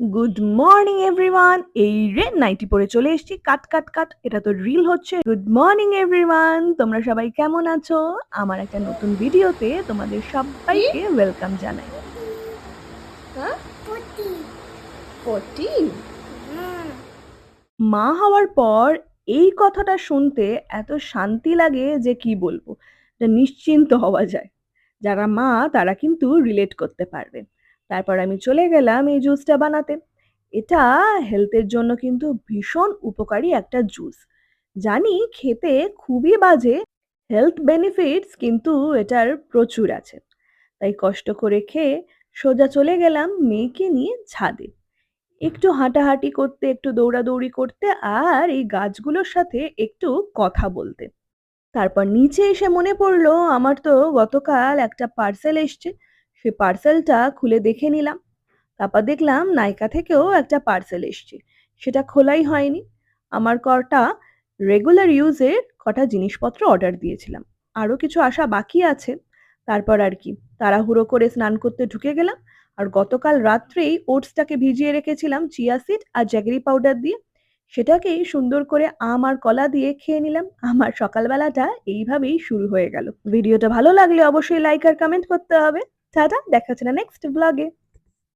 Good morning everyone. এই রে nightie পরে চলে এসেছি। কাট কাট কাট, এটা তো রিল হচ্ছে। গুড মর্নিং এভরিওয়ান, তোমরা সবাই কেমন আছো? আমার একটা নতুন ভিডিওতে তোমাদের কি সবাইকে ওয়েলকাম জানাই। হ্যাঁ পটি 14 মা হওয়ার পর এই কথাটা শুনতে এত শান্তি লাগে যে কি বলবো, যে নিশ্চিন্ত হওয়া যায়। যারা মা তারা কিন্তু রিলেট করতে পারবে। তারপর আমি চলে গেলাম এই জুসটা বানাতে। এটা হেলথের জন্য কিন্তু ভীষণ উপকারী একটা জুস। জানি খেতে খুবই বাজে, হেলথ বেনিফিটস কিন্তু এটার প্রচুর আছে। তাই কষ্ট করে খেয়ে সোজা চলে গেলাম মেয়েকে নিয়ে ছাদে। একটু হাঁটাহাঁটি করতে, একটু দৌড়াদৌড়ি করতে, আর এই গাছগুলোর সাথে একটু কথা বলতে। তারপর নিচে এসে মনে পড়লো আমার তো গতকাল একটা পার্সেল এসছে। সে পার্সেলটা খুলে দেখে নিলাম। তারপর দেখলাম নাইকা থেকেও একটা পার্সেল এসছে। সেটা খোলাই হয়নি। আমার কটা রেগুলার ইউজের কটা জিনিসপত্র অর্ডার দিয়েছিলাম। আরো কিছু আসা বাকি আছে। তারপর আর কি, তাড়াহুড়ো করে স্নান করতে ঢুকে গেলাম। আর গতকাল রাত্রেই ওটসটাকে ভিজিয়ে রেখেছিলাম চিয়া সিড আর জ্যাগরি পাউডার দিয়ে। সেটাকেই সুন্দর করে আম আর কলা দিয়ে খেয়ে নিলাম। আমার সকালবেলাটা এইভাবেই শুরু হয়ে গেল। ভিডিওটা ভালো লাগলে অবশ্যই লাইক আর কমেন্ট করতে হবে। টাটা, দেখা হচ্ছে না নেক্সট ব্লগে।